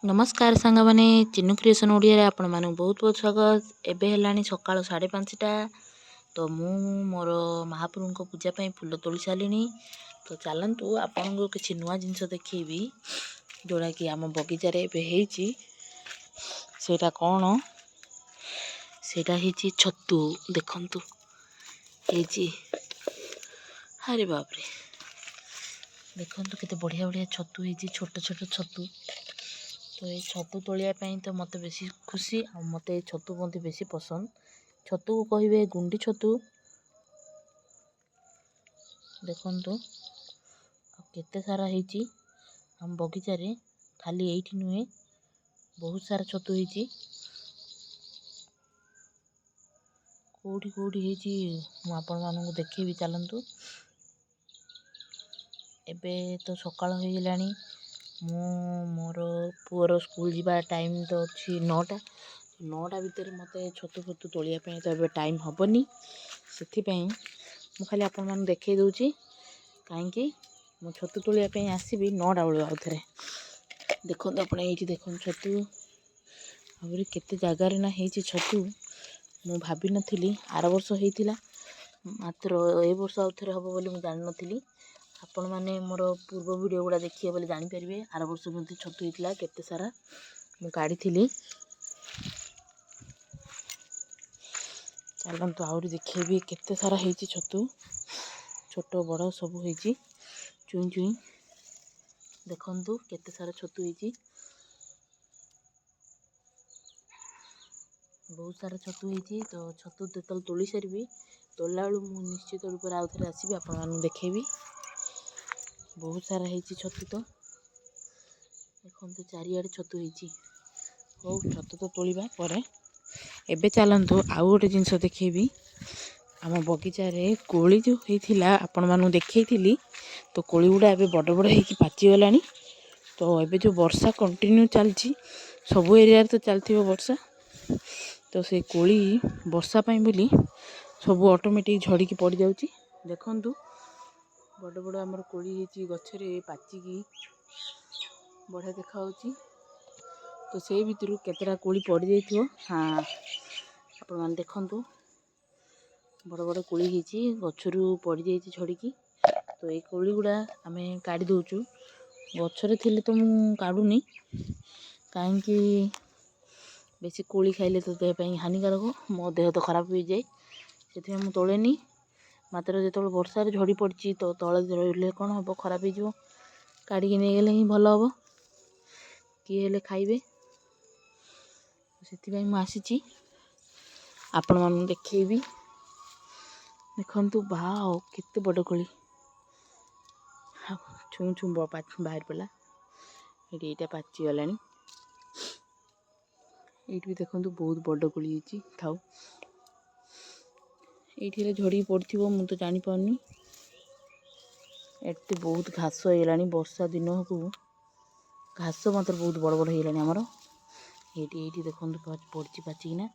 नमस्कार सांग मैंने चिन्नु क्रिएसन ओडिया आपण मानक बहुत बहुत स्वागत। एबे हेलानी सकाळ 5:30 तो मु मोर महाप्रभु को पूजा पाई फूल तोली सारिणी। तो चलतु आपन को किछि नुआ जिंस देखैबी जोड़ा कि आम बगीचा रे एबे हेची। सेटा कोन सेटा हेची छत्तू देखंतु हेची। अरे बाप रे देखंतु केते बढ़िया बढ़िया छत्तू हेची, छोट छोट छत्तू। तो ये छतु तोलिया तो मत बेसी खुशी आ मत छतु मत बेसी पसंद। छतु को कहिबे गुंडी छतु देखंतु केते सारा हेची हम बगीचा रे। खाली एठी नुहे बहुत सारा छतु हेची। कोठी कोठी हेची मु आपन मानन देखैबी चलंतु। एबे तो सकाळ होई गेलानी। मु मोर पुअर स्कूल जीवा टाइम तो अच्छी 9टा भितर मत छतु फतु तोलिया तो एबे टाइम हबनी। से मु खाली आपण मान देखै दउची कहीं मु छतु तोलिया आसबि 9टा बेले आउ थे। देखो आपण एठी देखो छतु आबरी केते जगार ना हेची छतु। मु भाबी नथिली आर वर्ष हेतिला, मात्र ए वर्ष आउ थे हबो बोली मु जानि नथिली। आपण माने मोर पूर्व वीडियो गुड़ा देखिए बोले जानि परिबे। आर वर्ष मध्ये छतु हेतिला केते सारा मु काढी थिली। चलंतु आउरी देखिए केते सारा हेची छतु, छोट बड़ सब हेची चुई चुई। देखंतु केते सारा छतु हेची, बहुत सारा छतु हेची। तो छतु तेतल तोली सारिबी, तोला बेलू मु निश्चित रूप से आउ थे आसीबी आपण मानू देखैबी। बहुत सारा हेची छतु। तो देखंतु चारियाडे छतु हेची। हो छतु तो तोलिबा परे एबे चलंतु आउ गोटे जिंस देखैबी। आम बगीचा रे कोली जो हेतिला आपण मानू देखैथिली। तो कोली गुडा एबे बड़ बड़ हेकी पाची गलानी। तो एबे जो वर्षा कंटिन्यू चलची, सब एरिया तो चलथिबो वर्षा। तो से कोली वर्षा पाई बोली सब ऑटोमेटिक झड़ी की पड़ जाउची। देखंतु बड़ बड़ हमर कोली हेची गछरे पाचिकी बढ़िया देखा होची। तो से भितरु केतरा कोली पड़ जाइथिबो। हाँ आपण मान देखंतु बड़ बड़ कोली हेची गछरु पड़ जाइची झड़ीकी। तो ए कोली गुडा आमे काढी दउचु। गछरे थिले तो मु काढुनी काहेकि बेसी कोली खाइले तो देह ପାଇଁ हानिकारक। मो देह तो खराब हो जाए से मु तोलेनी। मात्र जो वर्षा झड़ी पड़ी तो तले रही कौन हम खराब हो काढ़ी नहीं गले ही भल हम किए हेले खाइबे। से मुझी आपण मान देखी देखु बाओ केते बड़ कोली छू छू बाहर पड़ा ये पाची गला। ये भी देखो बहुत बड़ कोली थाऊ ये झड़ी पड़ो मु तो जानी पारनी। एटे बहुत घास होगा वर्षा दिन को घास मात्र बहुत बड़ बड़ होगा आमर। ये देखो पड़ी पाचिकिना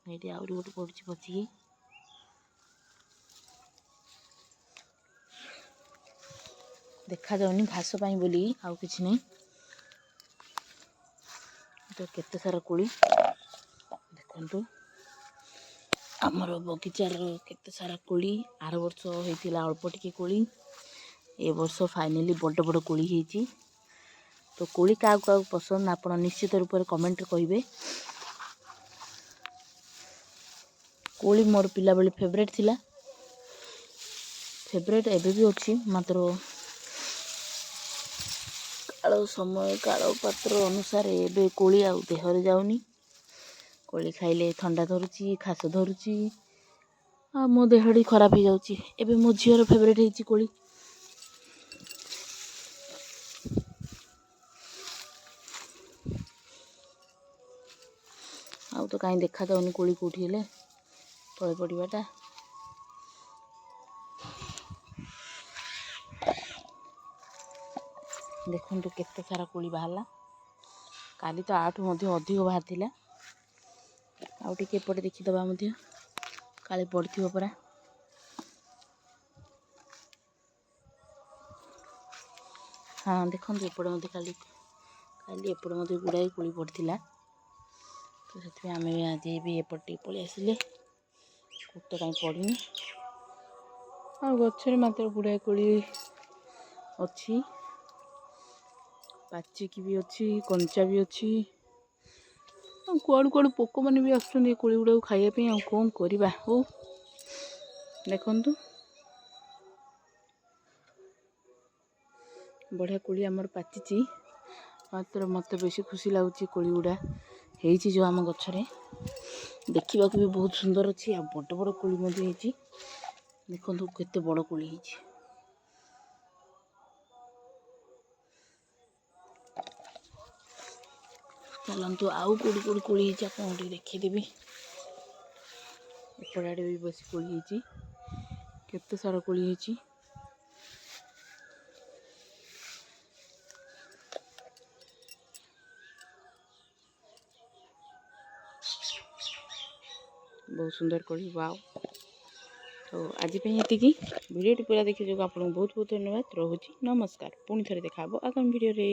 ये आहरी गोटे पड़ी पाचिकी देखा जाऊनी घास पाई बोली आउ किछि नहीं। तो केते सारा कोली देखंतु आमर बगीचार केते सारा कोली। आर वर्ष होइतिला अल्प टिके कोली, ए वर्ष फाइनली बड़ बड़ कोली हेची। तो कोली का पसंद आपण निश्चित रूप से कमेंट कहिबे। कोली मोर पिला बेले फेवरेट थिला, फेवरेट एबे भी अच्छी। मात्र काल समय काल पात्र अनुसार एबे कोली आउ देहरे जाउनी। कोली खाइले ठंडा धरुची, खास धरुची आ मो देहड़ी खराब हो जाउची। एबे मो झियर फेवरेट हेची कोली। आउ तो कहीं देखा जाउनी कोली कोठी हेले तळे पड़ीबाटा। देखंतु केते सारा कोली बाहरला। काली तो आठु मध्य अधिक बाहर थिला। आउ टिके एपटे देखिदबा मध्य काले पड़थिबो परा। हाँ देखो एपटे मत खाली खाली एपटे मत गुड़ाए कोली पड़ता तो से आम आज भी एपटे पलि आसिले तो कहीं पड़नी आ गचर मात्र गुड़ाए कोली अच्छी पाचिकी भी अच्छी कंचा भी अच्छी कुआड़ू कुआड़ू पोक मैंने भी आसुँच कोली गुड़ा खावाई आ कौन करवा हो देखु बढ़िया कोली आमर पाचिची मात्र मत बेसी खुशी लगुच कोली गुड़ा होती जो आम गचरे देखा भी बहुत सुंदर अच्छी आ बड़ बड़ कोली होती देखो केते बड़ कोली होती चलतु आउ कौड़ी कौड़ी कोली आपको देखीदेवी एपट आड़े भी बस कोली होती केते सारा कोली होती बहुत सुंदर कोली वाव तो आज ये वीडियो पूरा देखिए आपको बहुत बहुत धन्यवाद रोची नमस्कार पुणी थे देखा आगामी वीडियो रे।